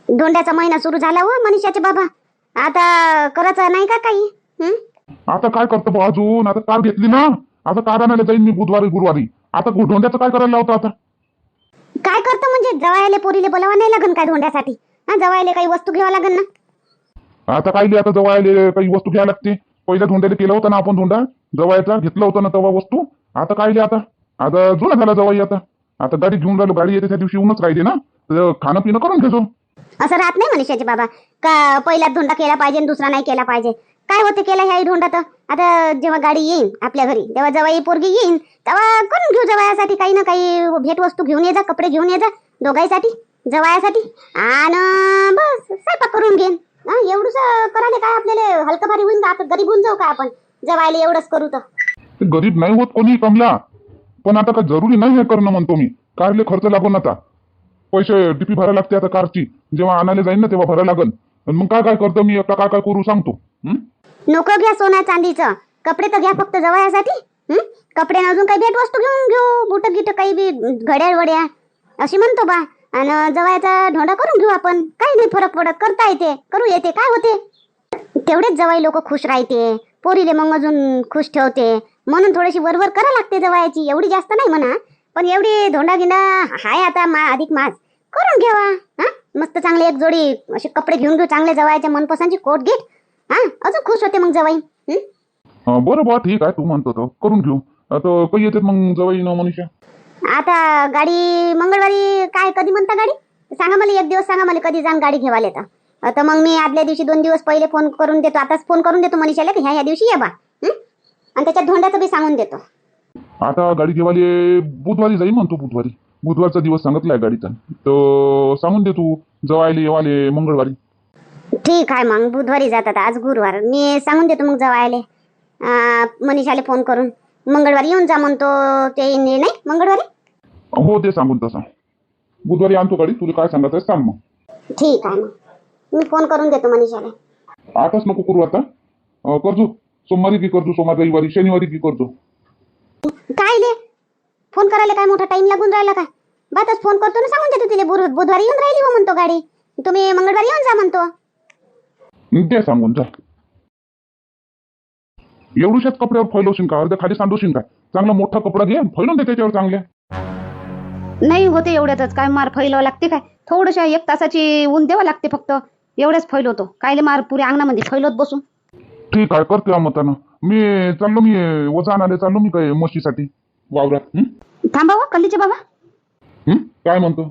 धोंड्याचा महिना सुरू झाला हो मनीषाचे बाबा. आता करायचं नाही का काही? आता काय करतो बा अजून? आता कार घेतली ना, आता कार आणायला जाईन मी बुधवारी गुरुवारी. आता धोंड्याचं काय करायला लावतं आता? काय करतो म्हणजे जवायले पोरीले बोलावा नाही लागन काय धोंड्यासाठी? हा, जवायले काही वस्तू घ्यावं लागन ना. आता काय आता जवळ काही वस्तू घ्यायला लागते. पहिल्या धोंड्याला केला होता ना आपण धोंडा जवळचा घेतला होता ना तेव्हा वस्तू. आता काय आता आता जुना झाला जवळ. आता गाडी घेऊन राहिलो, गाडी येते त्या दिवशी येऊनच राहिली ना, तर खाणं पिणं करून घेतो. असं राहत नाही मनीषाचे बाबा का पहिल्याच धोंडा केला पाहिजे आणि दुसरा नाही केला पाहिजे. काय होते केला ह्या धोंडा तर आता जेव्हा गाडी येईन आपल्या घरी तेव्हा जवाई पोरगी येईन तेव्हा करून घेऊ जवायासाठी काही ना काही भेट वस्तू घेऊन ये जा, कपडे घेऊन ये जा दोघांसाठी जवायासाठी, आणि बस स्वयंपाक करून घेईन. एवढंच करायला काय आपल्याला हलकं भारी होईन का? आपण गरीब होऊन जाऊ का आपण जवायला एवढंच करू तर? ते गरीब नाही होत कोणी कमला, पण आता काय जरुरी नाही हे करणं म्हणतो मी. कारले खर्च लागून आता पैसे टिपी भरायला लागते. आता कारची जेव्हा आणायला जाईन ना तेव्हा भरायला लागन. मग काय काय करतो मी आता, काय काय करू सांगतो. नको घ्या सोन्या चांदीचं, कपडे तर घ्या फक्त जवायासाठी. कपडे अजून काही भेट वस्तू घेऊन घेऊ, बुट गिट काही बी घड्याळ वड्या अशी म्हणतो बा. आणि जवायचा धोंडा करून घेऊ आपण, काही नाही फरक पडत, करता येते, करू येते, काय होते. तेवढेच जवाई लोक खुश राहते, पोरीले मग अजून खुश ठेवते, म्हणून थोडीशी वरवर करा लागते जवायची. एवढी जास्त नाही म्हणा, पण एवढी धोंडा गिंडा हाय आता अधिक मास करून घेवा. हा, मस्त चांगले एक जोडी असे कपडे घेऊन घेऊ चांगले जवायच्या मनपसंतची कोट घेत. हा, अजून खुश होते मग जवाई. बरं बा ठीक आहे, तू म्हणतो तर करून घेऊ. आता काही येतात मग जवळ न मनीषा? आता गाडी मंगळवारी काय कधी म्हणता गाडी सांगा मला, एक दिवस सांगा मला कधी जाण गाडी घेवायला येतं. आता मग मी आदल्या दिवशी 2 दिवस पहिले फोन करून देतो, आताच फोन करून देतो मनीषाला की ह्या दिवशी ये बा. आणि त्याच्यात धोंड्याचं बी सांगून देतो. आता गाडी घेवाले बुधवारी जाईल म्हणतो. बुधवारचा दिवस सांगितलाय गाडीचा, तर सांगून दे तू जवायले येवाले मंगळवारी. ठीक आहे मग बुधवारी जातात, आज गुरुवार. मी सांगून देतो मग जवायले मनीषाला फोन करून मंगळवारी येऊन जा म्हणतो. ते नाही मंगळवारी? हो ते सांगून तसं बुधवारी आणतो गाडी. तुला काय सांगायचं सांग मग. ठीक आहे, मग मी फोन करून देतो मनीषाला. आताच नको करू, आता करतो सोमवारी की करतो, सोमवार रविवारी शनिवारी की करतो. काय ले फोन करायला काय मोठा टाइम लागून राहिला का? बातच फोन करतो ना, सांगून देतो तिला बुधवारी येऊन राहिली हो म्हणतो गाडी, तुम्ही मंगळवारी येऊन जा म्हणतो. ते सांगून जा. एवढ्याच कपड्यावर फैलवशील का? अर्ध्या खाली सांडवशील का? चांगला मोठा कपडा घे, फैलून दे त्याच्यावर चांगल्या. नाही होते एवढ्यातच काय मार फैलावं लागते काय? थोडशा 1 तासाची ऊन द्यावं लागते फक्त, एवढ्याच फैलवतो. कायले मार पुऱ्या अंगणामध्ये फैलवत बसून? ठीक आहे, करते मतानं. मी चाललो, मी वजा आणायला चाललो मी काय म्हशीसाठी वावरात. थांबा हो कल्लीचे बाबा, काय म्हणतो?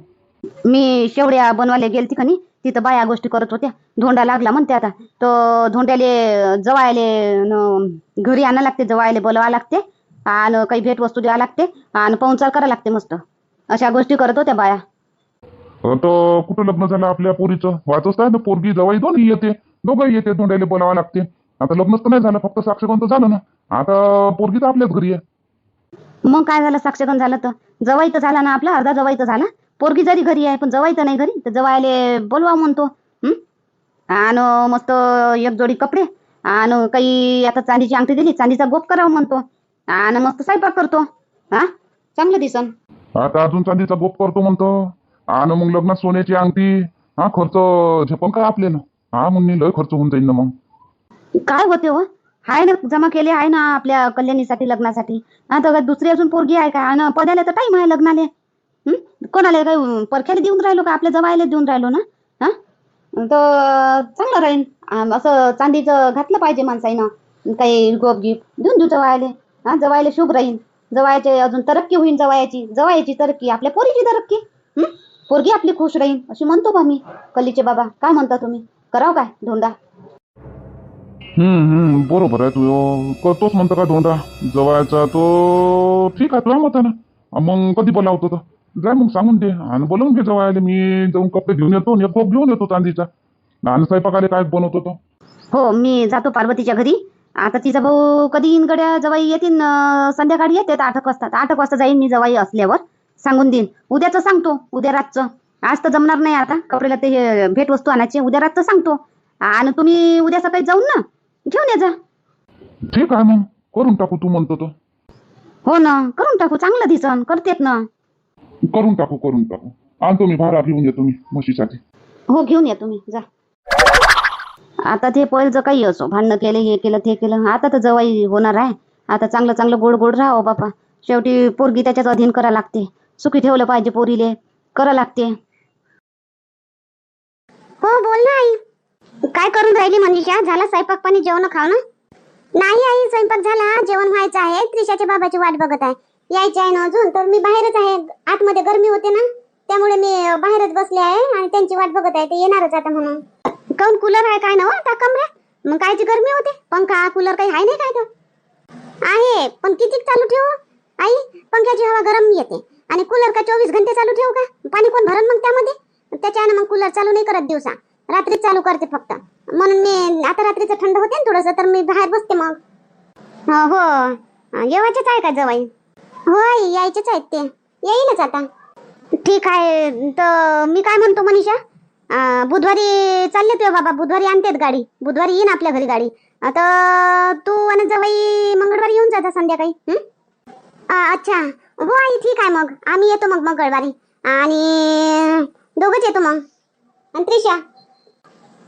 मी शेवड्या बनवायला गेलती का नाही, तिथं बाया गोष्टी करत होत्या. धोंडा लागला म्हणते आता, तो धोंड्याले जवायले घरी आणा लागते, जवायले बोलवा लागते, आणि काही भेट वस्तू द्यावं लागते, आणि पाहुणचार करा लागते मस्त. अशा गोष्टी करत होत्या बाया. तर कुठं लग्न झालं आपल्या पोरीचं? वाचच आहे ना, पोरगी जवाई दोन्ही येते, दोघंही येते, धोंड्याला बोलावं लागते. आता लग्नच तर नाही झालं, फक्त साक्षगंध तर झालं ना. आता पोरगी तर आपल्याच घरी आहे. मग काय झालं, साक्षगंध झालं तर जवाई तर झाला ना आपला, अर्धा जवाई तर झाला. पोरगी जरी घरी आहे पण जवाई तर नाही घरी, तर जवायले बोलवा म्हणतो. आणि मस्त एक जोडी कपडे, आणि काही आता चांदीची अंगठी दिली, चांदीचा गोप करावा म्हणतो, आणि मस्त स्वयंपाक करतो. हा, चांगलं दिसन. आता अजून चांदीचा गोप करतो म्हणतो, आणि मग लग्नात सोन्याची अंगठी. हा, खर्च झेपन काय आपल्याला? हा, मग लय खर्च होऊन जाईल ना मग. काय होते हो, आहे ना जमा केले आहे ना आपल्या कल्याणीसाठी, लग्नासाठी. आता दुसरी अजून पोरगी आहे का? आणि पद्याला तर टाइम आहे लग्नाले. कोणाला काही परख्याला देऊन राहिलो का? आपल्या जवायला देऊन राहिलो ना. हा, तर चांगलं राहील. असं चांदीचं घातलं पाहिजे माणसाईनं, काही गोप गिफ्ट देऊन देऊ जवायले. हा, जवायला शुभ राहील, जवायचे अजून तरक्की होईल, जवायची तरक्की, आपल्या पोरीची तरक्की. पोरगी आपली खुश राहील अशी म्हणतो बा मी. कल्लीचे बाबा काय म्हणता तुम्ही, करावं काय धोंडा? बरोबर आहे, तू करतोस म्हणतो का धोंडा जवळचा? तो ठीक आहे तुझ्या मतानं. मग कधी बोलावतो तर जाय, मग सांगून दे आणि बोलवून घे जवळ. मी जाऊन कपडे घेऊन येतो, एक गोप घेऊन येतो चांदीचा, आणि स्वयंपाकाले काय बनवतो तो. हो, मी जातो पार्वतीच्या घरी. आता तिचा भाऊ कधी येईन गड्या, जवाई येतील संध्याकाळी येते 8 वाजता. 8 वाजता जाईन मी जवाई असल्यावर, सांगून देईन. उद्याचं सांगतो, उद्या रातचं. आज तर जमणार नाही, आता कपड्याला ते हे भेट वस्तू आणायचे, उद्या रातचं सांगतो. आणि तुम्ही उद्या सकाळी जाऊन ना घेऊन ये जा. ठीक आहे, मग करून टाकू तू म्हणतो तो. हो ना, करून टाकू, चांगलं दिसन, करतेत ना. करून टाकू आणतो मी, भारा घेऊन येतो मी म्हशीसाठी. हो घेऊन या तुम्ही जा. आता ते पहिलं काही असो, भांडणं केले, हे केलं ते केलं, आता तर जवाई होणार आहे. आता चांगलं चांगलं गोड गोड राहावं बापा. शेवटी पोरगी त्याच्याच अधीन करा लागते. सुखी ठेवलं पाहिजे पोरीले, करा लागते. हो बोल ना आई. काय करून राहिली मनीषा? झाला स्वयंपाक पाणी, जेवण खावणं? नाही आई, स्वयंपाक झाला, जेवण व्हायचं आहे. त्रिशाच्या बाबाची वाट बघत आहे, यायची आहे ना अजून. तर मी बाहेरच आहे, आतमध्ये गरमी होते ना, त्यामुळे मी बाहेरच बसले आहे आणि त्यांची वाट बघत आहे. ते येणारच आता म्हणून. काऊन कूलर आहे काय ना त्या कमऱ्यात? मग कायची गरमी होते? पंखा कूलर काही आहे नाही काय? तर आहे पण किती चालू ठेवू आई? पंख्याची हवा गरम येते आणि कूलर का 24 घंटे चालू ठेवू का? पाणी कोण भरण मग त्यामध्ये? त्याच्याने मग कूलर चालू नाही करत दिवसा, रात्री चालू करते फक्त. म्हणून मी आता रात्रीचं थंड होते ना थोडंसं, तर मी बाहेर बसते मग. हो येवायचेच आहे का जवाई? हो आई यायचेच आहेत, ते येईलच आता. ठीक आहे. तर मी काय म्हणतो मनीषा, बुधवारी चालले तुझे बाबा, बुधवारी आणतेत गाडी, बुधवारी येईन आपल्या घरी गाडी. आता तू आणि जवाई मंगळवारी येऊन जाता संध्याकाळी. अच्छा हो आई, ठीक आहे. मग आम्ही येतो मग मंगळवारी, आणि दोघंच येतो मग. आणि त्रिशा?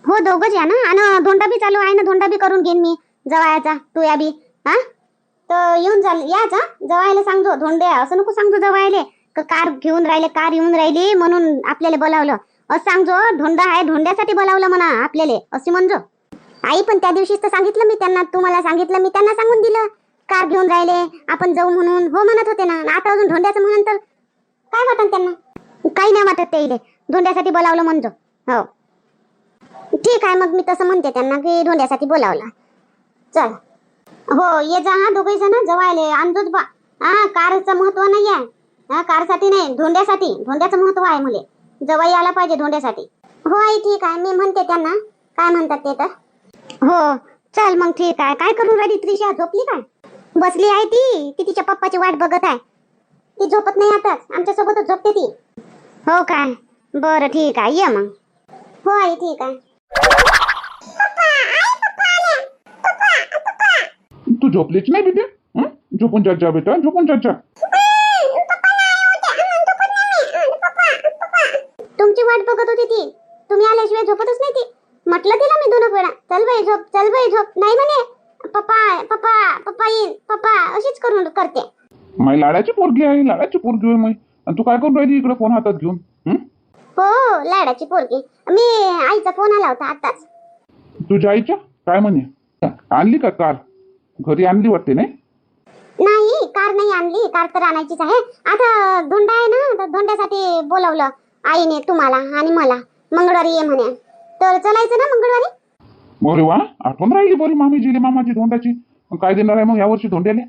हो दोघंच या ना. आणि धोंडा बी चालू आहे ना, धोंडा बी करून घेईन मी जवायचा, तू या बी. हा तर येऊन याच. जवायला सांगतो धोंडे, असं नको सांगतो जवायले कार घेऊन राहिले, कार येऊन राहिली म्हणून आपल्याला बोलावलं, असं सांगतो. धोंडा आहे, धोंड्यासाठी बोलावलं म्हणा आपल्याला, अशी म्हणजो. आई पण त्या दिवशीच तर सांगितलं मी त्यांना, तुम्हाला सांगितलं मी त्यांना, सांगून दिलं कार घेऊन राहिले आपण जाऊ म्हणून. हो म्हणत होते ना. आता अजून धोंड्याचं म्हणून तर काय वाटन त्यांना? काही नाही वाटत ते इले, धोंड्यासाठी बोलावलं म्हणजो. हो ठीक आहे. मग मी तसं म्हणते त्यांना की धोंड्यासाठी बोलावलं. चल हो ये जा हा, दोघे जण जवायले आणजोच बा. हा कारचं महत्व नाही आहे, हा कारसाठी नाही, धोंड्यासाठी. धोंड्याचं महत्व आहे, मुले जवाई आला पाहिजे धोंड्यासाठी. हो आई ठीक आहे, मी म्हणते त्यांना काय म्हणतात ते तर. हो चल मग ठीक आहे. काय करून राहिली त्रिशा? झोपली काय? बसली आहे ती तिच्या पप्पाची वाट बघत आहे. ती झोपत नाही आता, आमच्या सोबतच झोपते ती. हो काय? बरं ठीक आहे, ये मग. हो आई ठीक आहे. तू झोपलीच नाही बेटे? झोपून जात जा बेटा, झोपून जात जा. तुमची वाट बघत होती ती, तुम्ही आल्याशिवाय झोपतच नाही ती. म्हटलं तिला मी 2 वेळा, चल बाई झोप, चल बाई झोप. नाही म्हणे, पप्पा पप्पा पप्पा येईन, पप्पा अशीच करून करते. माई लाडाची पोरगी आहे, लाडाची पोरगी आहे माई. आणि तू काय करून राहिली इकडे फोन हातात घेऊन? हो लाडाची पोरगी. मी आईचा फोन आला होता आताच. तुझ्या आईच्या काय म्हणे? आणली का कार? घरी आणली वाटते नाही? नाही कार नाही आणली, कार तर आणायचीच आहे. आता धोंडा आहे ना, तर धोंड्यासाठी बोलावलं आईने तुम्हाला आणि मला. मंगळवारी ये म्हणे, तर चलायचं ना मंगळवारी. अरे वा, आठवण राहिली बरी मामीजीले, मामाची धोंड्याची. काय देणार आहे मग यावर्षी धोंड्याले?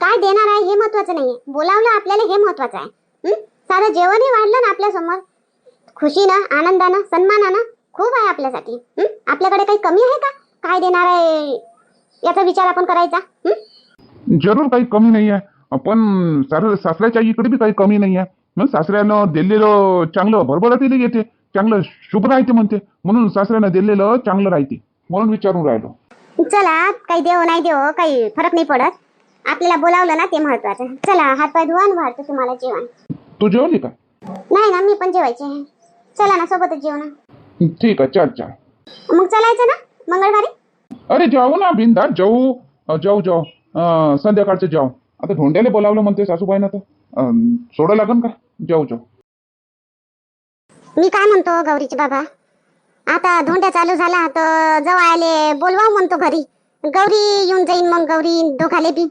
काय देणार आहे हे महत्वाचं नाहीये, बोलावलं आपल्याला हे महत्वाचं आहे. सारं जेवणही वाढलं ना आपल्या समोर, खुशीनं, आनंदानं, सन्मानानं. खूप आहे आपल्यासाठी. आपल्याकडे काही कमी आहे का? काय देणार आहे याचा विचार आपण करायचा. जरूर काही कमी नाही आहे, पण सासऱ्याच्या इकडे बी काही कमी नाही आहे. मग सासऱ्यानं दिलेलं चांगलं भरभराटीला येते, चांगलं शुभ राहते म्हणते, म्हणून सासऱ्यानं दिलेलं चांगलं राहते, म्हणून विचारून राहिलो. चला काही देव नाही देव काही फरक नाही पडत, आपल्याला बोलावलं ना ते महत्वाचं. चला हातपाय धुवा, वाढतो तुम्हाला जेवण. तू जेवली का? नाही ना, मी पण जेवायचे. चला ना सोबतच जेवण. ठीक आहे, चल चल. मग चलायचं ना मंगळवारी? अरे जाऊ ना बिनधास्त जाऊ, जाऊ जाऊ. संध्याकाळचं जाऊ. आता धोंड्याला बोलावलं म्हणते सासूबाईनं, तर सोडं लागन का? जाऊ जाऊ. मी काय म्हणतो गौरीचे बाबा, आता धोंड्या चालू झाला तर जवायले बोलवा म्हणतो घरी. गौरी येऊन जाईन मग, गौरी दोघाले बी.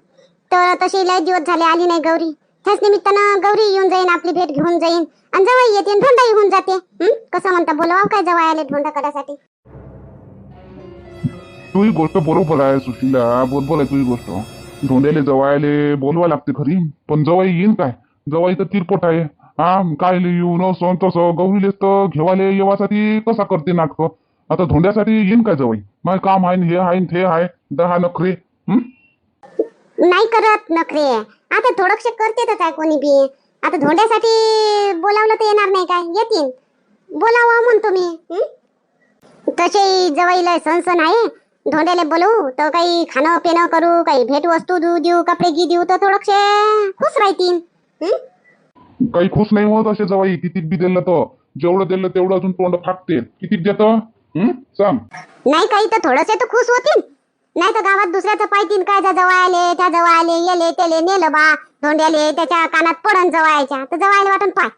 तर तशी लय दिवस झाले आली नाही गौरी, त्याच निमित्तानं गौरी येऊन जाईन, आपली भेट घेऊन जाईन, आणि जवाई येते, धोंडा येऊन जाते. कसं म्हणता, बोलवा काय जवायले धोंडा करायसाठी? तुझी गोष्ट बरोबर आहे सुशीला, बरोबर आहे तुझी गोष्ट. धोंड्याले जवायले बोलवा लागते खरी, पण जवाई येईन काय? जवाई तर तिरपट आहे. काय येऊन असं तसं, गौरीलेच तर घेवाले येवासाठी कसा करते नाटक. आता धोंड्यासाठी येईन काय जवाई? माझं काम आहे, हे आहे ते आहे, 10 नखरे. नाही करत नखरे, आता थोडंसे करते तर काय कोणी बी. आता धोंड्यासाठी बोलावलं तर येणार नाही काय? येतील, बोलावा म्हणतो मी. तसे जवाईला सण आहे, धोंड्याला बोलवू तर काही खाणं पिणं करू, काही भेट वस्तू देऊ, कपडे देऊ, तर थोडंसे खुश राहतील. काही खुश नाही होत असे जवाई, किती बी दिलं तर जेवढं दिलं तेवढं अजून तोंड फाटते. किती देतं? सांग. नाही काही तर थोडंसे तर खुश होतील. नाही तर गावात दुसऱ्याचं पायतीन काय त्या जवळ त्या जवळ येले त्याले नेलं बा धोंड्याले त्याच्या कानात पडन जवळच्या तर जवळ वाटून पाय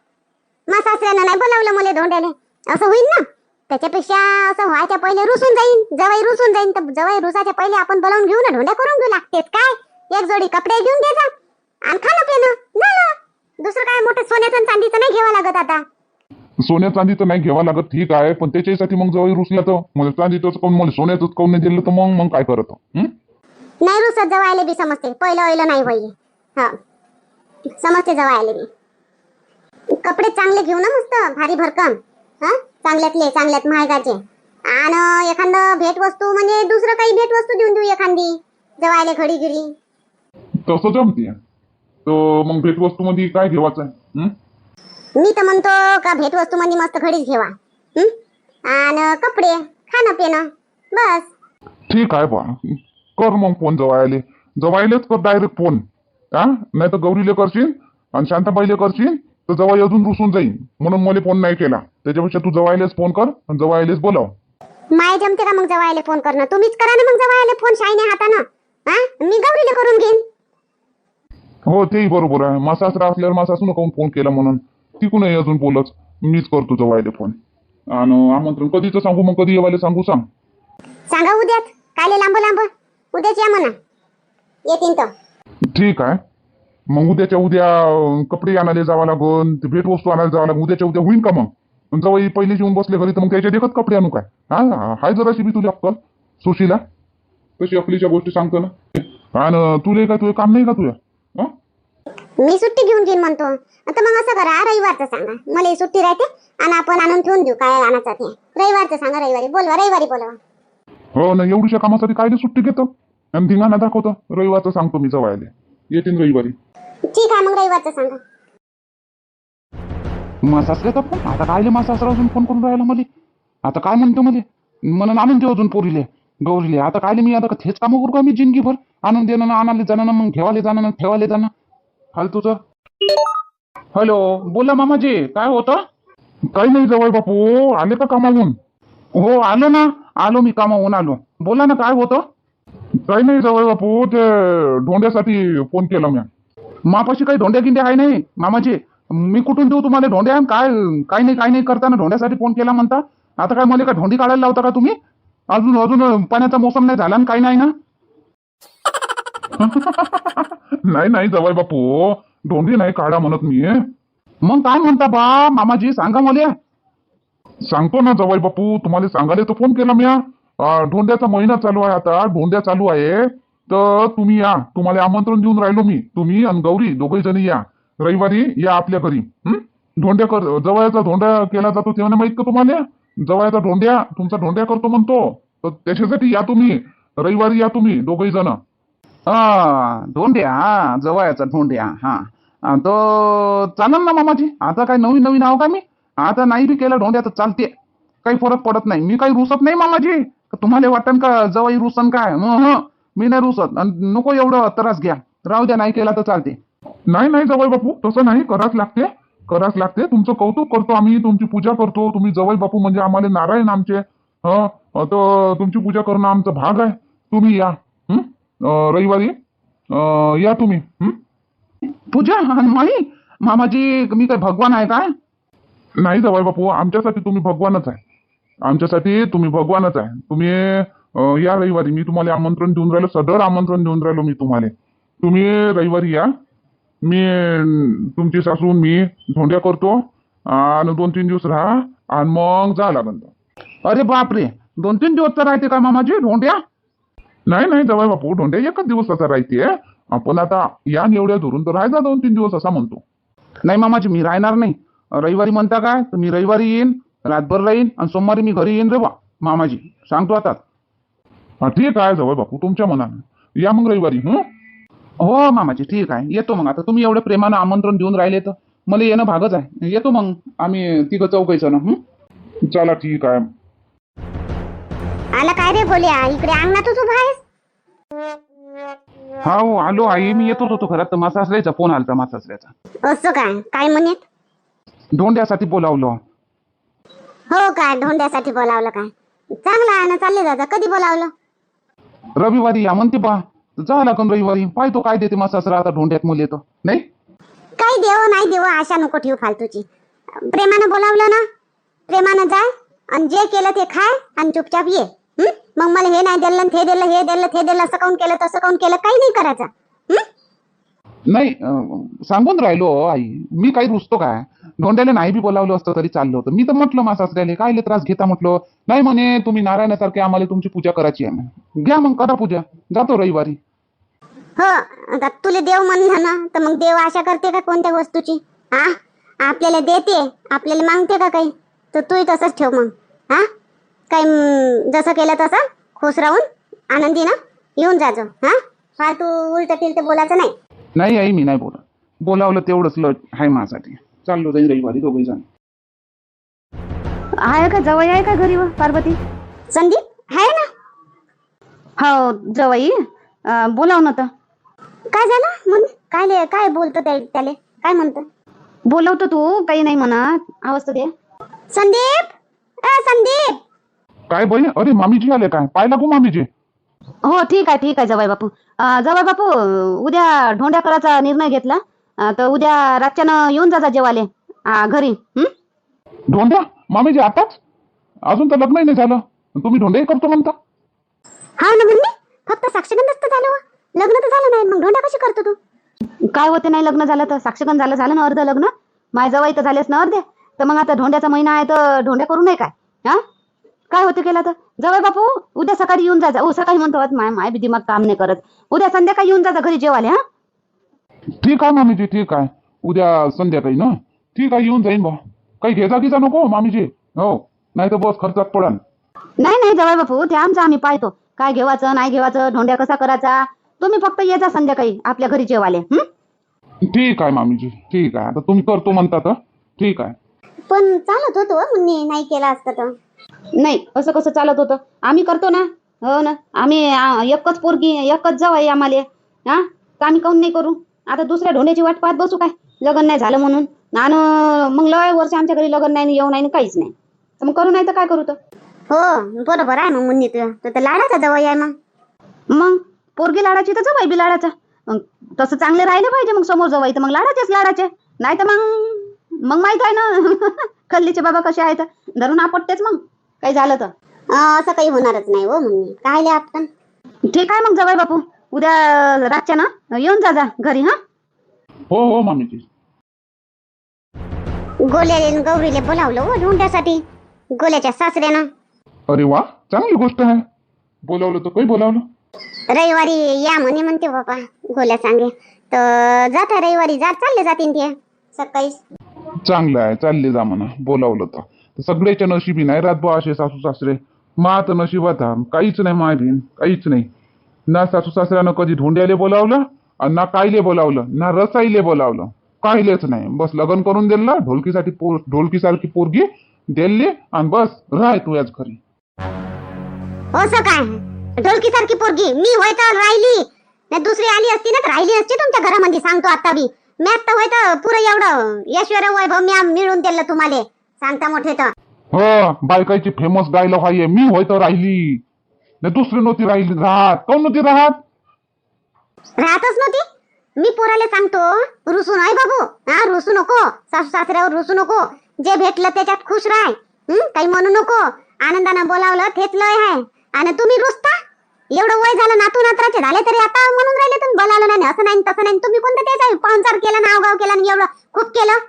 मा सासऱ्यानं नाही बोलावलं मला धोंड्याले असं होईल ना. त्याच्यापेक्षा असं व्हायच्या पहिले रुसून जाईन जवळ रुसून जाईन तर जवळ रुसाच्या पहिले आपण बोलावून घेऊ ना धोंड्या करून घेऊ लागतेच काय एक जोडी कपडे घेऊन दे जा आणि खाणं पिणं झालं. दुसरं काय मोठं सोन्याचं आणि चांदीचं नाही घ्यावं लागत आता. सोन्या चांदीचं नाही घ्यावं लागत ठीक आहे, पण त्याच्यासाठी मग जवळ रुसल्या तर मला चांदीचंच काऊन मला सोन्याचंच काऊन नाही दिलं तर मग काय करत? नाही रुसत जवळ बी समजते पहिलं पहिलं नाही होई. हा समजते जवळ बी कपडे चांगले घेऊ ना मस्त भारी भरकम हा चांगल्यात महागाचे आणि एखादं भेट वस्तू म्हणजे दुसरं काही भेट वस्तू देऊन देऊ एखादी जवळ घडी गिरी. तसं जमते. तर मग भेटवस्तू मध्ये काय घेवायचं आहे? मी तर म्हणतो का भेट वस्तू मध्ये मस्त घडीच घेवा आणि कपडे खाणं पिणं बस. ठीक आहे बा कर मग फोन जवायलेच कर डायरेक्ट फोन. हा नाही तर गौरीले करशील आणि शांताबाईले करशील तर जवाई अजून रुसून जाईल म्हणून मला फोन नाही केला. त्याच्यापेक्षा तू जवायलेच फोन कर आणि जवायलेच बोलाव. माय जमते का मग जवायले फोन करणं? तुम्हीच करा ना मग जवायले फोन शाईने हातानं. हा मी गौरीला करून घेईन. हो तेही बरोबर आहे. मा सासरा असल्यावर मा सासून काऊन फोन केला म्हणून तिकूनही अजून बोलच मीच करतो जवायले फोन. आणि आमंत्रण कधीच सांगू मग कधी येवायला सांगू सांग. सांगा उद्याच काले लांब उद्याच या म्हणा येतीन तर. ठीक आहे मग उद्याच्या उद्या कपडे आणायला जावं लागून ते भेटवस्तू आणायला जावं लागून उद्याच्या उद्या होईल का मग जवळ पहिले येऊन बसले घरी तर मग त्याच्या देखत कपडे आणू काय? हा हाय जराशी मी तुला अक्कल सुशीला तशी अकलीच्या गोष्टी सांगतो ना. आणि तुला काय तुझं काम नाही का तुझ्या? मी सुट्टी घेऊन घेईन म्हणतो. आता मग असं करा रविवारचं सांगा मला सुट्टी राहते आणि आपण आणून ठेवून देऊ काय आणायचं ते. रविवारचं सांगा रविवारी बोलवा. हो ना एवढ्या कामासाठी काय सुट्टी घेतो आणि धिंगाणा दाखवतो. रविवारचं सांगतो मी जवायले येतील रविवारी. ठीक आहे मग रविवारचं सांगा. सासऱ्याचा फोन आता काय सासरा अजून फोन करून राहिला मला. आता काय म्हणतो मध्ये म्हणून आणून दे अजून पोरीले गौरीले. आता काय मी आता हेच कामं करू का मी जिंदगीभर? आणून देणं ना आणायला जाणं ना मग घेवाले जाणं ना ठेवाले जाणं फालतूचं. हॅलो बोला मामाजी काय होतं? काही नाही जवळ बापू आले का कामावून? हो आलो मी कामावून आलो. बोला ना काय होतं? काही नाही जवळ बापू ते ढोंड्यासाठी फोन केला मी. मापाशी काही धोंड्या गिंड्या आहे नाही मामाजी. मी कुठून देऊ तुम्हाला धोंड्या? काय नाही करताना धोंड्यासाठी फोन केला म्हणता. आता काय मला का धोंडी काढायला लावता का तुम्ही? अजून पाण्याचा मोसम नाही झाला काही नाही ना. नाही जवळ बापू ढोंडी नाही काढा म्हणत मी. मग काय म्हणता बा मामाजी सांगा मला. सांगतो ना जवळ बापू तुम्हाला सांगायला तो फोन केला मी. ढोंड्याचा महिना चालू आहे आता ढोंड्या चालू आहे तर तुम्ही या. तुम्हाला आमंत्रण देऊन राहिलो मी. तुम्ही आणि गौरी दोघे जणी या रविवारी या आपल्या घरी. ढोंड्या जवळचा धोंड्या केला जातो तेव्हा माहित का तुम्हाला? जवळचा तुमचा ढोंड्या करतो म्हणतो तर त्याच्यासाठी या तुम्ही रविवारी या तुम्ही दोघे जण. धोंड्या जवळचा धोंड्या तो चालेल ना मामाजी. आता काय नवीन आहो का मी? आता नाही बी केलं ढोंड्या तर चालते काही फरक पडत नाही. मी काही रुसत नाही मामाजी. तुम्हाला वाटन का जवळ रुसन काय? मी नाही रुसत आणि नको एवढं त्रास घ्या. राहू द्या नाही केला तर चालते. नाही जवळ बापू तसं नाही कराच लागते. तुमचं कौतुक करतो आम्ही तुमची पूजा करतो. तुम्ही जवळ बापू म्हणजे आम्हाला नारायण आमचे. तर तुमची पूजा करणं आमचा भाग आहे. तुम्ही या रविवारी या तुम्ही. पूजा माई मामाजी मी काय भगवान आहे काय? नाही जवळ बापू आमच्यासाठी तुम्ही भगवानच आहे. तुम्ही या रविवारी. मी तुम्हाला आमंत्रण देऊन राहिलो सदर आमंत्रण देऊन राहिलो मी तुम्हाला. तुम्ही रविवारी या. मी तुमची सासून मी धोंड्या करतो आणि 2-3 दिवस राहा आणि मग जा लागेल. अरे बापरे 2-3 दिवस तर राहते का मामाजी धोंड्या? नाही जवळ बापू ढोंड्या एकच दिवसाचा राहते. आपण आता या एवढ्या धरून तर राहायचा 2-3 दिवस असा म्हणतो. नाही मामाजी मी राहणार नाही. रविवारी म्हणता काय तर मी रविवारी येईन रातभर राहीन आणि सोमवारी मी घरी येईन रे बा मामाजी सांगतो आता. ठीक आहे जवळ बापू तुमच्या मनाने या मग रविवारी. हो मामाजी ठीक आहे येतो मग. आता तुम्ही एवढं प्रेमानं आमंत्रण देऊन राहिले तर मला येणं भागच आहे. येतो मग आम्ही तिघं चौघायचं ना. चला ठीक आहे. आला काय रे बोल्या इकडे अंगणातच उभा आहेस? हो आलो आई मी येतोच होतो घरात तर मासासऱ्याचा फोन आलता मासासऱ्याचा. असं काय म्हणत? धोंड्यासाठी बोलावलं. हो काय धोंड्यासाठी बोलावलं काय? चांगलं आहे ना, चालले जाता. कधी बोलावलं? रविवारी या म्हणते बा. जा लागून रविवारी पाहतो काय देते माझा सासरा आता धोंड्यात मुले तो नाही. काही देव नाही देव आशा नको ठेवू फालतूची. प्रेमानं बोलावलं ना, प्रेमानं जाय आणि जे केलं ते खाय आणि चुपचाप ये. मग मला हे नाही दिलं ते दिलं हे दिलं ते दिलं असं काऊन केलं तसं काऊन केलं काही नाही करायचं. नाही सांगून राहिलो आई. मी काही रुसतो काय? धोंड्याला नाही बी बोलावलं असतं तरी चाललं होतं. मी तर म्हटलं माझ्या सासऱ्याला काय त्रास घेता म्हटलं. नाही म्हणे तुम्ही नारायणासारखे आम्हाला तुमची पूजा करायची आहे. घ्या मग करा पूजा. जातो रविवारी. हो आता तुला देव म्हणलं ना तर मग देव आशा करते का कोणत्या वस्तूची? हा आपल्याला देते आपल्याला मागते का काही? तर तूही तसंच ठेव मग. हा काही जसं केलं तसं खुश राहून आनंदीनं येऊन जाजो. हा फार तू उलट तिलट बोलायचं नाही. नाही आई मी नाही बोलत. बोलावलं तेवढंच लट आहे माझ्यासाठी. चाललो जाईल रविवारी दोघे जण. आहे का जवळ आहे का घरी व पार्वती? संदीप आहे ना? हो जवळ बोलाव ना तर. काय झालं मग? काय बोलतो त्याले काय म्हणतो? बोलवतो तू काही नाही म्हणत. आवाज तर दे. संदीप संदीप. काय बहीण? अरे मामीजी आले काय? पाहिला गो मामीजी. हो ठीक आहे जवाई बापू. जवाई बापू उद्या ढोंड्या करायचा निर्णय घेतला. तर उद्या रातच्यानं येऊन जा जेवाले घरी. धोंड्या? मामीजी आताच? अजून तर लग्नही नाही झालं तुम्ही धोंड्याही करतो म्हणता? हा ना मम्मी फक्त साक्षगंधच तर झालं. लग्न तर झालं नाही मग ढोंड्या कशी करतो तू? काय होते नाही लग्न झालं तर? साक्षगंध झालं ना अर्ध लग्न. माझ्या जवाई तर झालेच ना अर्धे. तर मग आता धोंड्याचा महिना आहे तर ढोंड्या करू नये काय? हा काय होते केला तर? जवाई बापू उद्या सकाळी येऊन जा. सकाळी म्हणतो माय बी दिमाग काम नाही करत. उद्या संध्याकाळी येऊन जा घरी जेवाले. हा ठीक आहे मामीजी ठीक आहे. उद्या संध्याकाळी ना ठीक आहे येऊन जाईन बा. काही घेजा गिजा नको मामीजी. हो नाही तर बस खर्चात पडाल. नाही जवाई बापू ते आमचं आम्ही पाहतो. काय घेवायचं नाही घेवायचं ढोंड्या कसा करायचा. तुम्ही फक्त ये जा संध्याकाळी आपल्या घरी जेवाले. ठीक आहे मामीजी ठीक आहे. आता तुम्ही करतो म्हणता तर ठीक आहे. पण चालत होतो मुन्नी नाही केला असतं तर. नाही असं कसं चालत होतं? आम्ही करतो ना. हो ना आम्ही एकच पोरगी एकच जावई आम्हाला. हा तर आम्ही काऊन नाही करू? आता दुसऱ्या ढोंड्याची वाट पाहत बसू काय? लग्न नाही झालं म्हणून. आणि मग लय वर्ष आमच्या घरी लग्न नाही येऊ नाही काहीच नाही. तर मग करू नाही तर काय करू तर? हो बरोबर आहे मग मुन्नी तू तर लाडाचा जवळ आहे मग पोरगी लाडाची तर जवाई बी लाडाचा. तसं चांगले राहिले पाहिजे मग समोर जवाई तर मग लाडाचेच लाडाचे. नाही तर मग माहित आहे ना खल्लीचे बाबा कसे आहेत धरून आपटतेच मग काही झालं तर. असं काही होणारच नाही हो मुन्नी. काय आपण ठीक आहे मग जवाई बापू उद्या रातच्या ना येऊन जा घरी. हा हो मामीजी. गोल्याने गौरीले बोलावलं हो ढोंड्यासाठी गोल्याच्या सासऱ्यानं. अरे वा चांगली गोष्ट आहे. बोलावलं तर काही बोलावलं. रविवारी या म्हणते बाबा गोल्या सांगे तर जाता रविवारी चालले जातीन ते सकाळी. चांगलं आहे चालले जा म्हणा. बोलावलं तर सगळ्याच्या नशिबी नाही रात बा असे सासू सासरे. मा तर नशिबात काहीच नाही माय बहीण काहीच नाही. ना सासू सासऱ्यानं कधी धोंड्याले बोलावलं आणि ना कायले बोलावलं ना रसाईले बोलावलं. काहीलेच नाही. बस लग्न करून दिलं ढोलकीसारखी पोरगी दिली आणि बस राह तू याच घरी. असं काय ढोलकीसारखी पोरगी मी होय तर राहिली नाही दुसरी आली असती ना तर राहिली असती तुमच्या घरामध्ये. सांगतो आता बी मी आता होय तर पुरं एवढं ऐश्वर्य वैभव मी मिळून दिलं तुम्हाला सांगता मोठे तर. हो बायकाची फेमस डायलॉग आहे. मी होय तर राहिली नाही दुसरी नव्हती राहिली. राहत काऊन नव्हती राहत? राहतच नव्हती. मी पोराले सांगतो रुसू नाही बाबू. हा रुसू नको. सासू सासऱ्यावर रुसू नको. जे भेटलं त्याच्यात खुश राह. काही म्हणू नको. आनंदानं बोलावलं तेच लय आहे. आणि तुम्ही रुसता. एवढं वय झालं नातू नात्राचे झाले तरी आता म्हणून राहिले तुम्ही बोलावलं नाही असं नाही तसं नाही. तुम्ही कोणतं तेच आहे पाहुणचार केला नावगाव केला आणि एवढं खूप केलं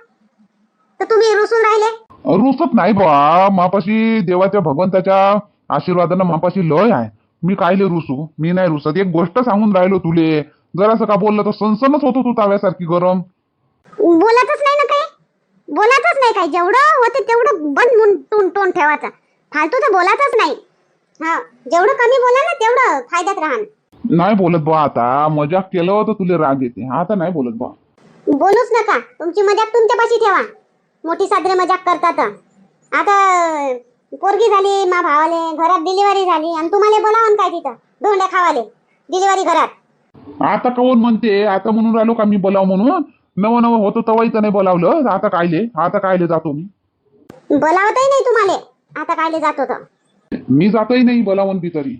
तर तुम्ही रुसून राहिले. रुसत नाही बा. मापाशी देवाच्या भगवंताच्या आशीर्वादानं मापाशी लय आहे. मी कायले रुसू? मी नाही रुसत. एक गोष्ट सांगून राहिलो तुले. जरासं का बोललं तर सनसनच होतो तू ताव्यासारखी गरम. बोलतच नाही ना काही. बोलायचंच नाही काही. जेवढं होते तेवढं बंद तोंड ठेवायचं. फालतू तर बोलायचंच नाही. हा जेवढं कमी बोला ना तेवढं फायद्यात राहण. नाही बोलत बा. आता मजाक केलं होतं तुले राग येते. आता नाही बोलत बा. बोलूच नका. तुमची मजाक तुमच्यापाशी ठेवा. मोठी साजरे मजाक करतात. आता पोरगी झाली मा भावाले घरात डिलिव्हरी झाली आणि तुम्हाला बोलावून काय तिथं ढोंड्या खावाले डिलिव्हरी घरात. आता कोण म्हणते? आता म्हणून राहिलो का मी बोलाव म्हणून. नवं होतं तवाही तर नाही बोलावलं. आता कायले जातो मी. बोलावतही नाही तुम्हाला. जेवायला जात होतं. मी जातही नाही बोलावून बी तरी.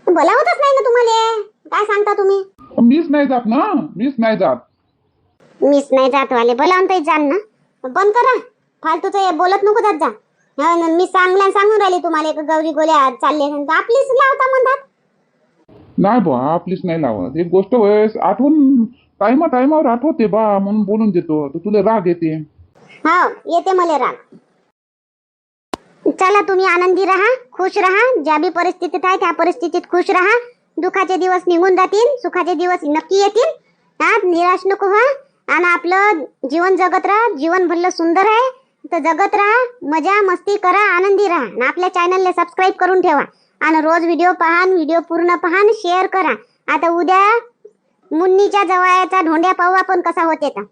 बोलावतच नाही ना तुम्हाला. काय सांगता तुम्ही? मीच नाही जात ना, मीच नाही जात. मीच नाही जात वाले बोलावून तरी जाण ना. बंद करा फालतूचं हे बोलत नको जात जा. मी सांगून राहिली तुम्हाला एक गौरी गोल्या चालले आपलीच लावता म्हणतात. नाही बा आपलीच नाही लावत. एक गोष्ट वेळेस आठवून टायमावर आठवते बा म्हणून बोलून देतो. तर तुला राग येते. हो येते मला राग. चला तुम्ही आनंदी राहा, खुश राहा. ज्या बी परिस्थितीत आहे त्या परिस्थितीत खुश राहा. दुःखाचे दिवस निघून जातील, सुखाचे दिवस नक्की येतील. हा निराश नको व्हा आणि आपलं जीवन जगत राहा. जीवन भरलं सुंदर आहे तर जगत राहा, मजा मस्ती करा, आनंदी राहा. आणि आपल्या चॅनलला सबस्क्राईब करून ठेवा आणि रोज व्हिडिओ पहा, व्हिडिओ पूर्ण पहा, शेअर करा. आता उद्या मुन्नीच्या जवळचा ढोंड्या पाहू आपण कसा होते तर.